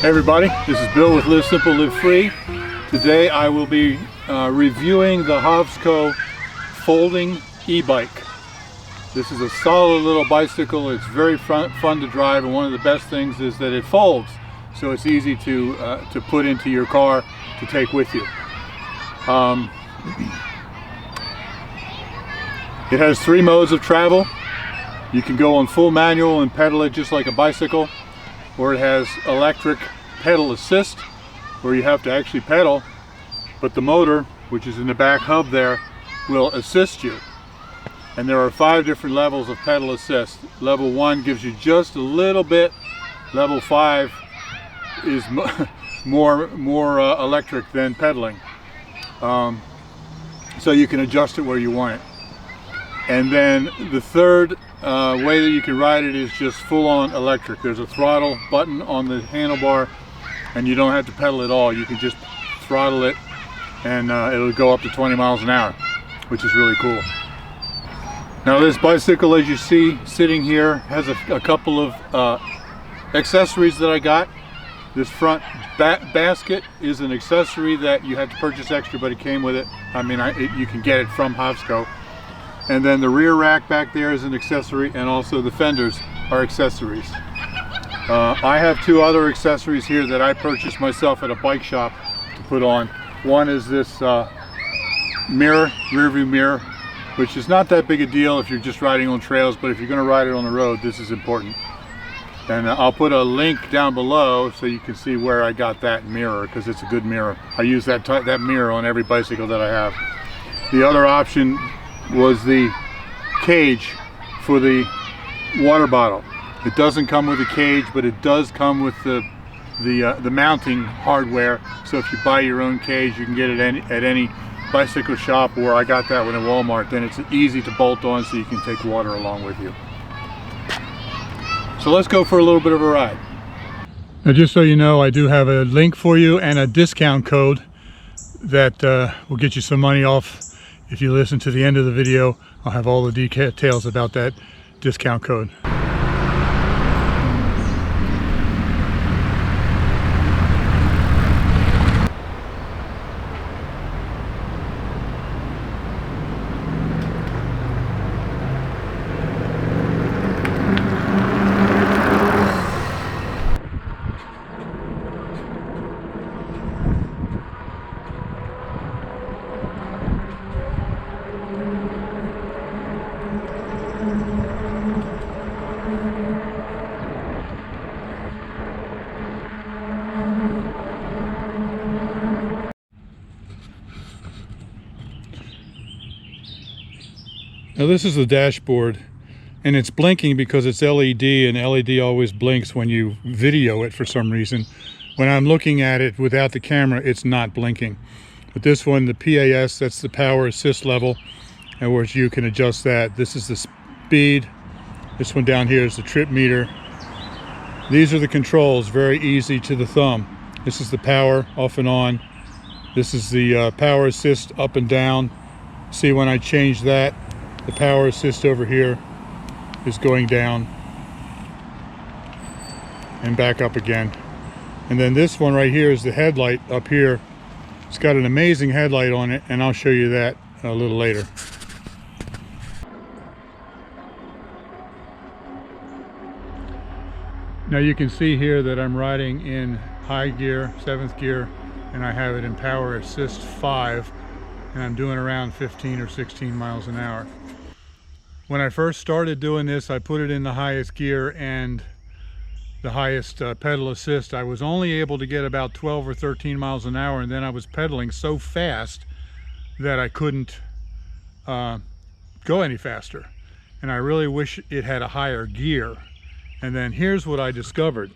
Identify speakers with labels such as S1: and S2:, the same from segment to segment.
S1: Hey everybody, this is Bill with Live Simple, Live Free. Today I will be reviewing the Hovsco folding e-bike. This is a solid little bicycle. It's very fun to drive, and one of the best things is that it folds, so it's easy to put into your car to take with you. It has 3 modes of travel. You can go on full manual and pedal it just like a bicycle, or it has electric pedal assist where you have to actually pedal, but the motor, which is in the back hub there, will assist you. And there are 5 different levels of pedal assist. Level 1 gives you just a little bit. Level 5 is more electric than pedaling. So you can adjust it where you want it. And then the third way that you can ride it is just full-on electric. There's a throttle button on the handlebar, and you don't have to pedal at all. You can just throttle it, and it'll go up to 20 miles an hour, which is really cool. Now this bicycle, as you see sitting here, has a couple of accessories that I got. This front basket is an accessory that you had to purchase extra, but it came with it. I mean, you can get it from Hovsco. And then the rear rack back there is an accessory, and also the fenders are accessories. I have 2 other accessories here that I purchased myself at a bike shop to put on. One is this mirror, rear view mirror, which is not that big a deal if you're just riding on trails, but if you're going to ride it on the road, this is important. And I'll put a link down below so you can see where I got that mirror, because it's a good mirror. I use that mirror on every bicycle that I have. The other option was the cage for the water bottle. It doesn't come with a cage, but it does come with the mounting hardware. So if you buy your own cage, you can get it at any bicycle shop, or I got that one at Walmart. Then it's easy to bolt on, so you can take water along with you. So let's go for a little bit of a ride. Now, just so you know, I do have a link for you and a discount code that will get you some money off. If you listen to the end of the video, I'll have all the details about that discount code. Now this is the dashboard, and it's blinking because it's LED, and LED always blinks when you video it for some reason. When I'm looking at it without the camera, it's not blinking. But this one, the PAS, that's the power assist level, and where you can adjust that. This is the speed. This one down here is the trip meter. These are the controls, very easy to the thumb. This is the power off and on. This is the power assist up and down. See, when I change that, the power assist over here is going down and back up again. And then this one right here is the headlight up here. It's got an amazing headlight on it, and I'll show you that a little later. Now you can see here that I'm riding in high gear, 7th gear, and I have it in power assist 5, and I'm doing around 15 or 16 miles an hour. When I first started doing this, I put it in the highest gear and the highest pedal assist. I was only able to get about 12 or 13 miles an hour, and then I was pedaling so fast that I couldn't go any faster. And I really wish it had a higher gear. And then here's what I discovered.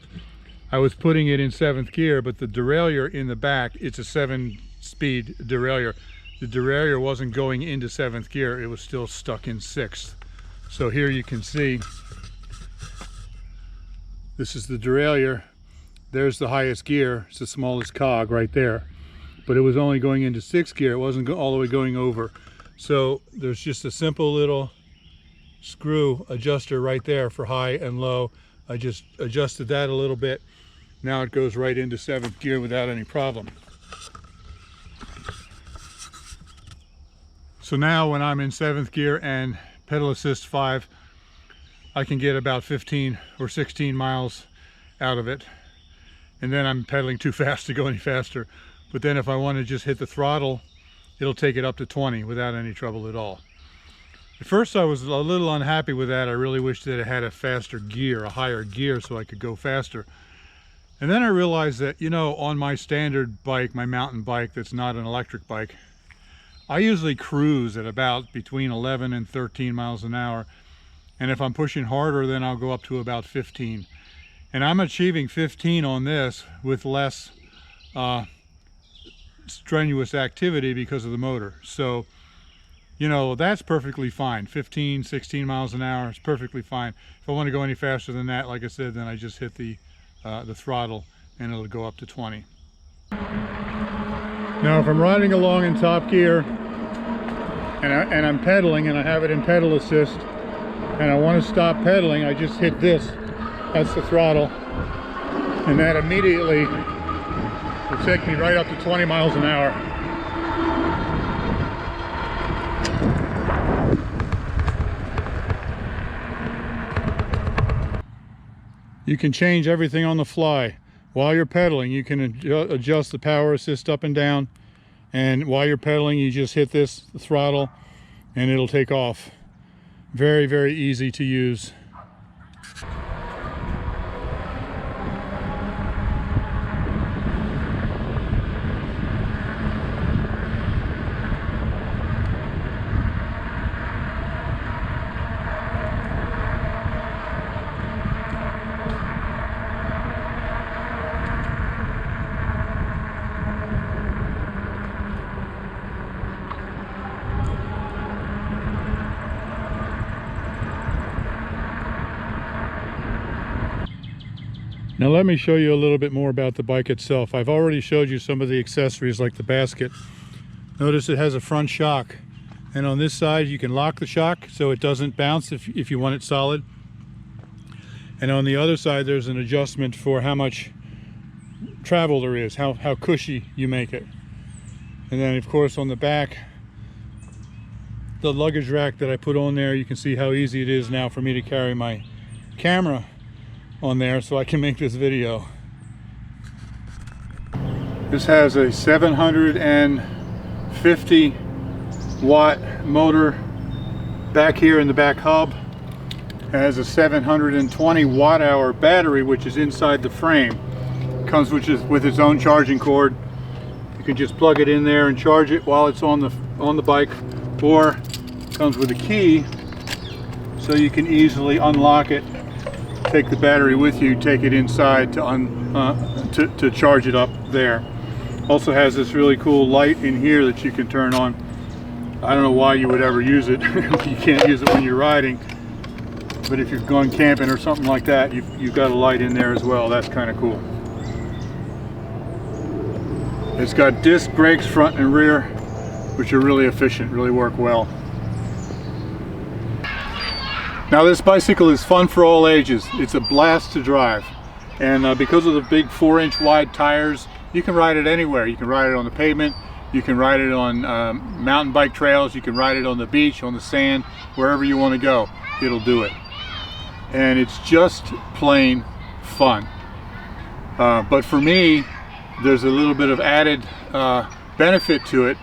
S1: I was putting it in 7th gear, but the derailleur in the back, it's a 7-speed derailleur. The derailleur wasn't going into 7th gear, it was still stuck in 6th. So here you can see, this is the derailleur. There's the highest gear, it's the smallest cog right there. But it was only going into 6th gear, it wasn't all the way going over. So there's just a simple little screw adjuster right there for high and low. I just adjusted that a little bit, Now it goes right into 7th gear without any problem. So now when I'm in 7th gear and pedal assist 5, I can get about 15 or 16 miles out of it. And then I'm pedaling too fast to go any faster. But then if I want to just hit the throttle, it'll take it up to 20 without any trouble at all. At first I was a little unhappy with that. I really wished that it had a faster gear, a higher gear, so I could go faster. And then I realized that, you know, on my standard bike, my mountain bike that's not an electric bike, I usually cruise at about between 11 and 13 miles an hour. And if I'm pushing harder, then I'll go up to about 15. And I'm achieving 15 on this with less strenuous activity because of the motor. So, you know, that's perfectly fine. 15, 16 miles an hour is perfectly fine. If I want to go any faster than that, like I said, then I just hit the throttle and it'll go up to 20. Now if I'm riding along in top gear and I'm pedaling and I have it in pedal assist and I want to stop pedaling, I just hit this. That's the throttle. And that immediately will take me right up to 20 miles an hour. You can change everything on the fly. While you're pedaling, you can adjust the power assist up and down. And while you're pedaling, you just hit the throttle, and it'll take off. Very, very easy to use. Now let me show you a little bit more about the bike itself. I've already showed you some of the accessories like the basket. Notice it has a front shock. And on this side you can lock the shock so it doesn't bounce if you want it solid. And on the other side there's an adjustment for how much travel there is, how cushy you make it. And then of course on the back, the luggage rack that I put on there, you can see how easy it is now for me to carry my camera on there so I can make this video. This has a 750 watt motor back here in the back hub. It has a 720 watt hour battery which is inside the frame. Comes with its own charging cord. You can just plug it in there and charge it while it's on the bike, or comes with a key so you can easily unlock it, take the battery with you, take it inside to charge it up there. Also has this really cool light in here that you can turn on. I don't know why you would ever use it. You can't use it when you're riding, but if you're going camping or something like that, you've got a light in there as well. That's kind of cool. It's got disc brakes front and rear, which are really efficient, really work well. Now this bicycle is fun for all ages. It's a blast to drive, and because of the big 4-inch wide tires, you can ride it anywhere. You can ride it on the pavement, you can ride it on mountain bike trails, you can ride it on the beach, on the sand, wherever you want to go, it'll do it. And it's just plain fun. But for me, there's a little bit of added benefit to it,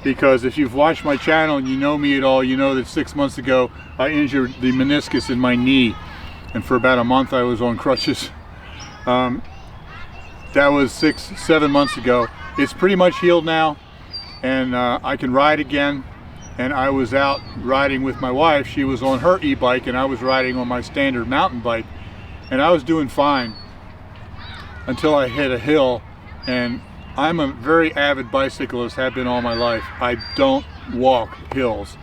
S1: because if you've watched my channel and you know me at all, you know that 6 months ago I injured the meniscus in my knee, and for about a month I was on crutches. That was 6-7 months ago. It's pretty much healed now, and I can ride again. And I was out riding with my wife. She was on her e-bike and I was riding on my standard mountain bike, and I was doing fine until I hit a hill. And I'm a very avid bicyclist, have been all my life. I don't walk hills.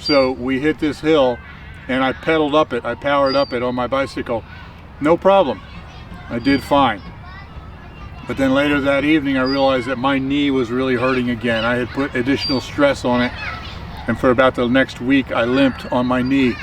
S1: So we hit this hill and I pedaled up it, I powered up it on my bicycle. No problem, I did fine. But then later that evening I realized that my knee was really hurting again. I had put additional stress on it, and for about the next week I limped on my knee.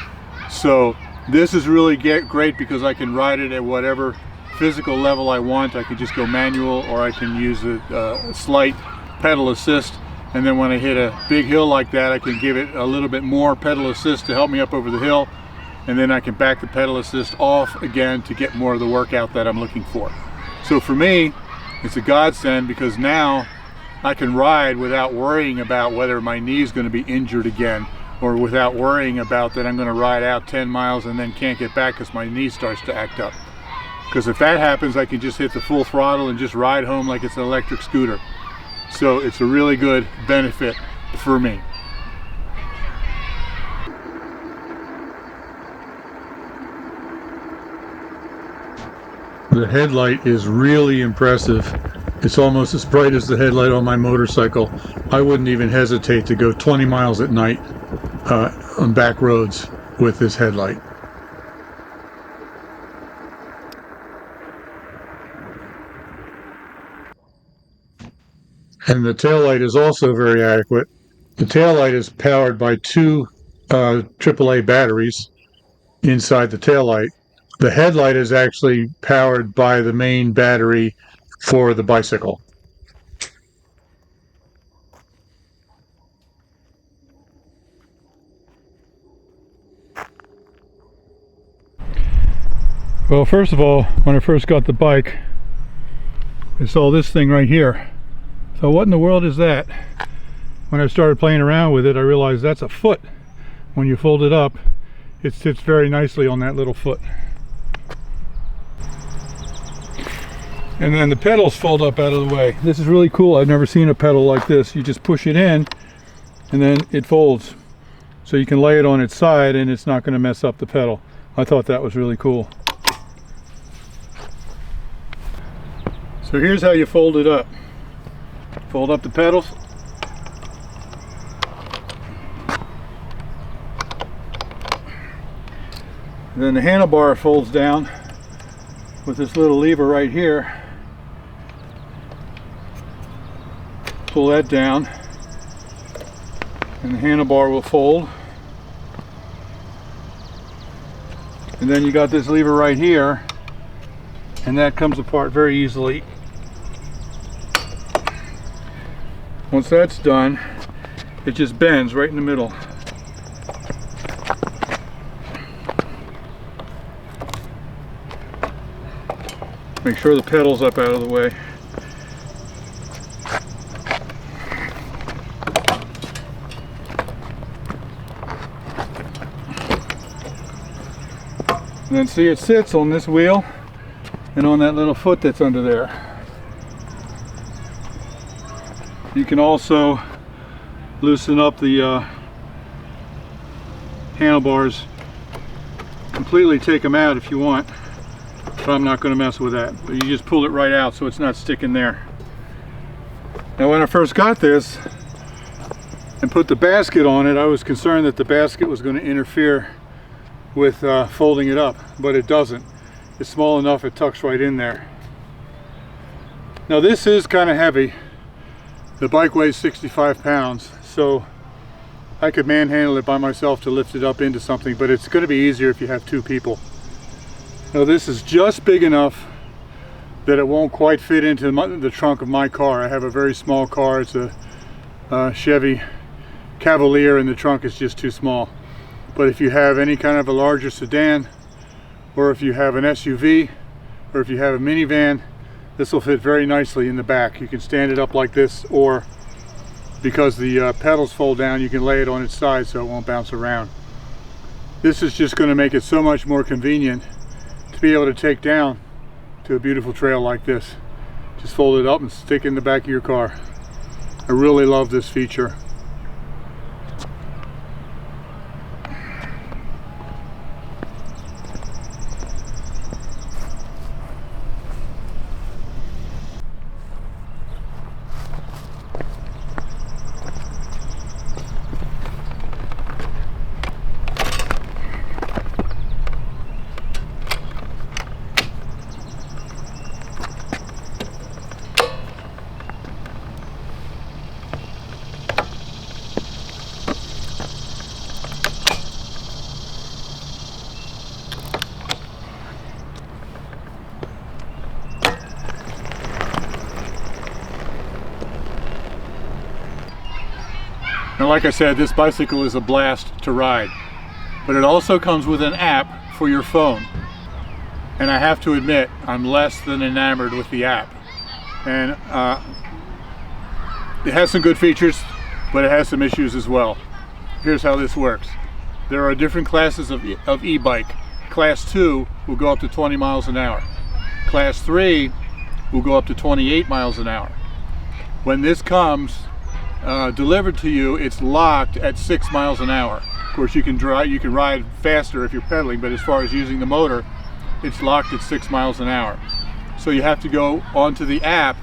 S1: So this is really great because I can ride it at whatever physical level I want, I can just go manual, or I can use a slight pedal assist. And then when I hit a big hill like that, I can give it a little bit more pedal assist to help me up over the hill. And then I can back the pedal assist off again to get more of the workout that I'm looking for. So for me, it's a godsend, because now I can ride without worrying about whether my knee is going to be injured again, or without worrying about that I'm going to ride out 10 miles and then can't get back because my knee starts to act up. Because if that happens, I can just hit the full throttle and just ride home like it's an electric scooter. So it's a really good benefit for me. The headlight is really impressive. It's almost as bright as the headlight on my motorcycle. I wouldn't even hesitate to go 20 miles at night on back roads with this headlight. And the taillight is also very adequate. The taillight is powered by two AAA batteries inside the taillight. The headlight is actually powered by the main battery for the bicycle. Well, first of all, when I first got the bike, I saw this thing right here. So what in the world is that? When I started playing around with it, I realized that's a foot. When you fold it up, it sits very nicely on that little foot. And then the pedals fold up out of the way. This is really cool. I've never seen a pedal like this. You just push it in and then it folds. So you can lay it on its side and it's not going to mess up the pedal. I thought that was really cool. So here's how you fold it up. Fold up the pedals. And then the handlebar folds down with this little lever right here. Pull that down and the handlebar will fold. And then you got this lever right here, and that comes apart very easily. Once that's done, it just bends right in the middle. Make sure the pedal's up out of the way. And then see, it sits on this wheel and on that little foot that's under there. You can also loosen up the handlebars, completely take them out if you want, but I'm not going to mess with that. But you just pull it right out so it's not sticking there. Now when I first got this and put the basket on it, I was concerned that the basket was going to interfere with folding it up, but it doesn't. It's small enough, it tucks right in there. Now this is kind of heavy. The bike weighs 65 pounds, so I could manhandle it by myself to lift it up into something, but it's going to be easier if you have two people. Now this is just big enough that it won't quite fit into the trunk of my car. I have a very small car. It's a Chevy Cavalier, and the trunk is just too small. But if you have any kind of a larger sedan, or if you have an SUV, or if you have a minivan, this will fit very nicely in the back. You can stand it up like this, or because the pedals fold down, you can lay it on its side so it won't bounce around. This is just going to make it so much more convenient to be able to take down to a beautiful trail like this. Just fold it up and stick it in the back of your car. I really love this feature. Now, like I said, this bicycle is a blast to ride, but it also comes with an app for your phone. And I have to admit, I'm less than enamored with the app. And it has some good features, but it has some issues as well. Here's how this works. There are different classes of e-bike. Class 2 will go up to 20 miles an hour. Class 3 will go up to 28 miles an hour. When this comes delivered to you, it's locked at 6 miles an hour. Of course, you can ride faster if you're pedaling, but as far as using the motor, it's locked at 6 miles an hour. So you have to go onto the app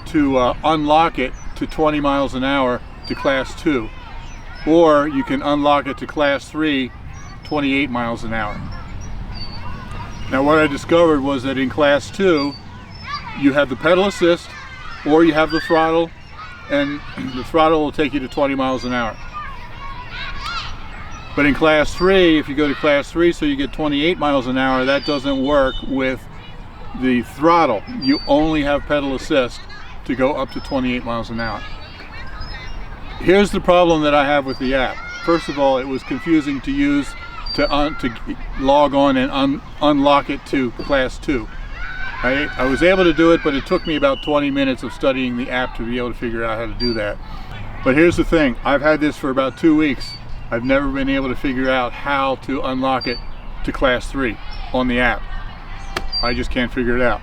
S1: to unlock it to 20 miles an hour to Class 2. Or you can unlock it to Class 3, 28 miles an hour. Now, what I discovered was that in Class 2, you have the pedal assist, or you have the throttle, and the throttle will take you to 20 miles an hour. But in Class 3, if you go to Class 3, so you get 28 miles an hour, that doesn't work with the throttle. You only have pedal assist to go up to 28 miles an hour. Here's the problem that I have with the app. First of all, it was confusing to use to log on and unlock it to Class 2. I was able to do it, but it took me about 20 minutes of studying the app to be able to figure out how to do that. But here's the thing, I've had this for about 2 weeks. I've never been able to figure out how to unlock it to Class 3 on the app. I just can't figure it out.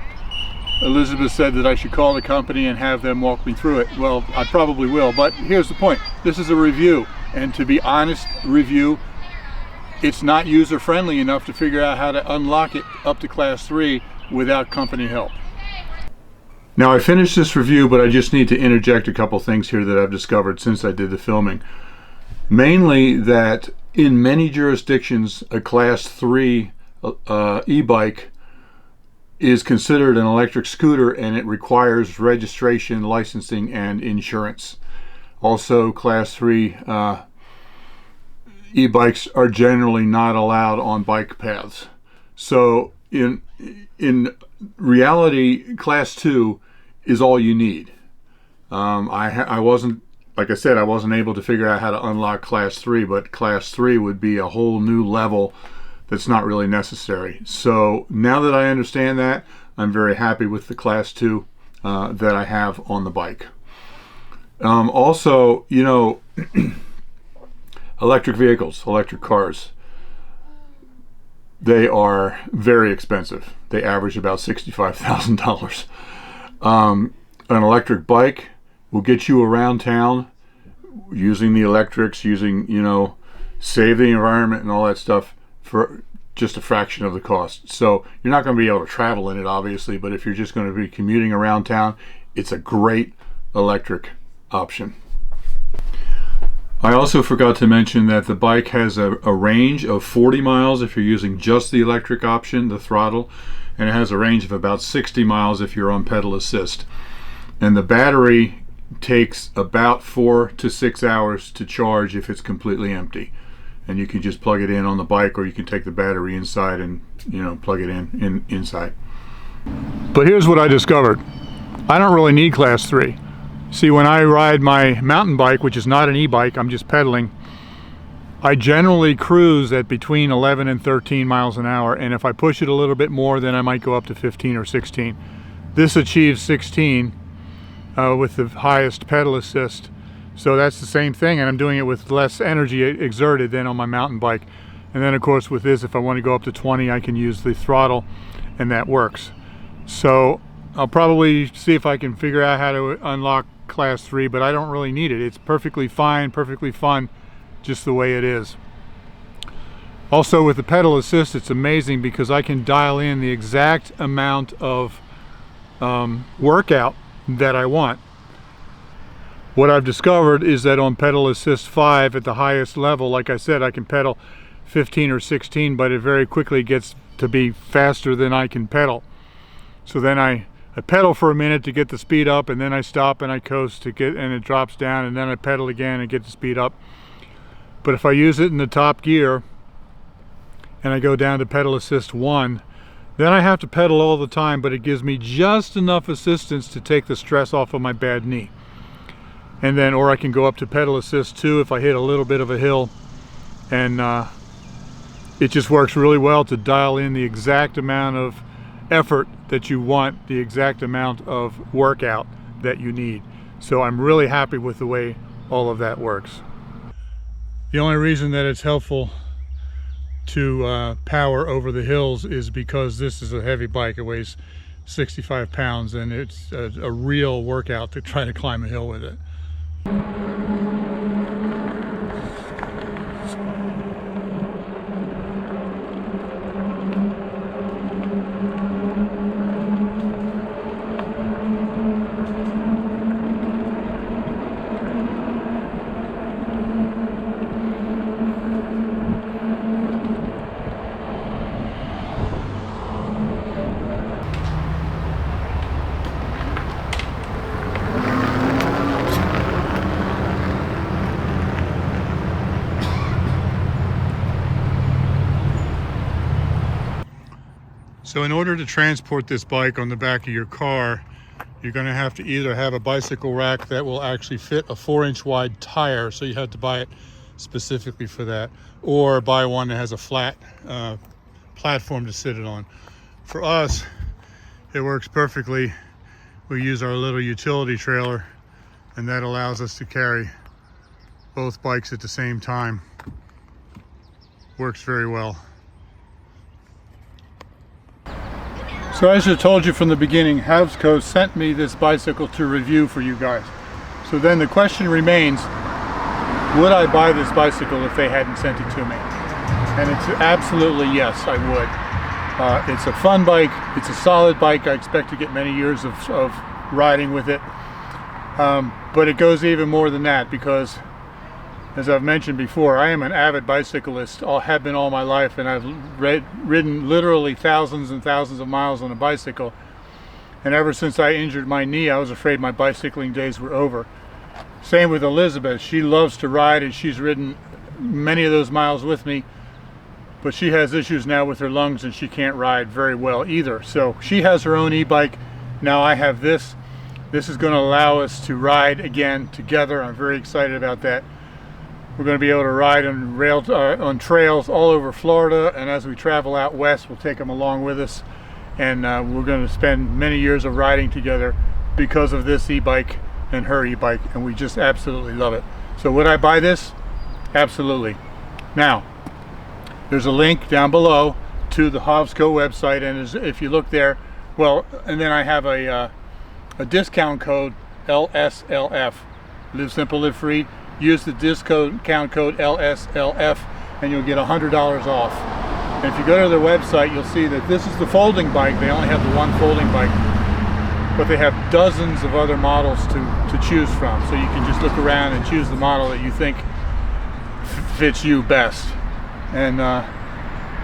S1: Elizabeth said that I should call the company and have them walk me through it. Well, I probably will, but here's the point. This is a review, and to be honest, it's not user-friendly enough to figure out how to unlock it up to Class 3 without company help. Now, I finished this review, but I just need to interject a couple things here that I've discovered since I did the filming. Mainly that in many jurisdictions, a Class 3 e-bike is considered an electric scooter, and it requires registration, licensing, and insurance. Also, Class 3 e-bikes are generally not allowed on bike paths. So in reality, Class 2 is all you need. I wasn't, like I said, I wasn't able to figure out how to unlock Class 3, but Class 3 would be a whole new level that's not really necessary. So now that I understand that, I'm very happy with the Class 2 that I have on the bike. Also, you know, electric vehicles, electric cars, they are very expensive. They average about $65,000. An electric bike will get you around town using the electrics, save the environment and all that stuff for just a fraction of the cost. So you're not going to be able to travel in it, obviously, but if you're just going to be commuting around town, it's a great electric option. I also forgot to mention that the bike has a range of 40 miles if you're using just the electric option, the throttle, and it has a range of about 60 miles if you're on pedal assist. And the battery takes about 4 to 6 hours to charge if it's completely empty. And you can just plug it in on the bike, or you can take the battery inside and plug it inside. But here's what I discovered. I don't really need Class 3. See, when I ride my mountain bike, which is not an e-bike, I'm just pedaling, I generally cruise at between 11 and 13 miles an hour, and if I push it a little bit more, then I might go up to 15 or 16. This achieves 16 with the highest pedal assist, so that's the same thing, and I'm doing it with less energy exerted than on my mountain bike. And then, of course, with this, if I want to go up to 20, I can use the throttle, and that works. So I'll probably see if I can figure out how to unlock Class 3, but I don't really need it. It's perfectly fine, perfectly fun, just the way it is. Also, with the pedal assist, it's amazing because I can dial in the exact amount of workout that I want. What I've discovered is that on pedal assist 5 at the highest level, like I said, I can pedal 15 or 16, but it very quickly gets to be faster than I can pedal. So then I pedal for a minute to get the speed up, and then I stop and I coast and it drops down, and then I pedal again and get the speed up. But if I use it in the top gear and I go down to pedal assist 1, then I have to pedal all the time, but it gives me just enough assistance to take the stress off of my bad knee. and then, or I can go up to pedal assist too if I hit a little bit of a hill, and it just works really well to dial in the exact amount of effort that you want, the exact amount of workout that you need. So I'm really happy with the way all of that works. The only reason that it's helpful to power over the hills is because this is a heavy bike. It weighs 65 pounds, and it's a real workout to try to climb a hill with it. So in order to transport this bike on the back of your car, you're going to have to either have a bicycle rack that will actually fit a 4-inch wide tire, so you have to buy it specifically for that, or buy one that has a flat platform to sit it on. For us, it works perfectly. We use our little utility trailer, and that allows us to carry both bikes at the same time. Works very well. So as I told you from the beginning, Hovsco sent me this bicycle to review for you guys. So then the question remains, would I buy this bicycle if they hadn't sent it to me? And it's absolutely yes, I would. It's a fun bike, it's a solid bike. I expect to get many years of riding with it. But it goes even more than that, because as I've mentioned before, I am an avid bicyclist, have been all my life, and I've ridden literally thousands and thousands of miles on a bicycle. And ever since I injured my knee, I was afraid my bicycling days were over. Same with Elizabeth. She loves to ride, and she's ridden many of those miles with me, but she has issues now with her lungs, and she can't ride very well either. So she has her own e-bike. Now I have this. This is going to allow us to ride again together. I'm very excited about that. We're going to be able to ride on trails all over Florida, and as we travel out west, we'll take them along with us, and we're going to spend many years of riding together because of this e-bike and her e-bike, and we just absolutely love it. So would I buy this? Absolutely. Now, there's a link down below to the Hovsco website, and if you look there, well, and then I have a discount code, LSLF, Live Simple, Live Free. Use the discount code LSLF and you'll get $100 off. And if you go to their website, you'll see that this is the folding bike. They only have the one folding bike, but they have dozens of other models to choose from. So you can just look around and choose the model that you think fits you best. And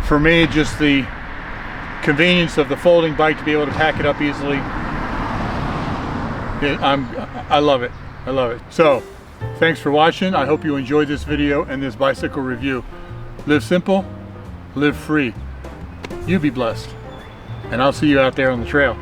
S1: for me, just the convenience of the folding bike to be able to pack it up easily, I love it. I love it. So thanks for watching. I hope you enjoyed this video and this bicycle review. Live simple, live free. You be blessed. And I'll see you out there on the trail.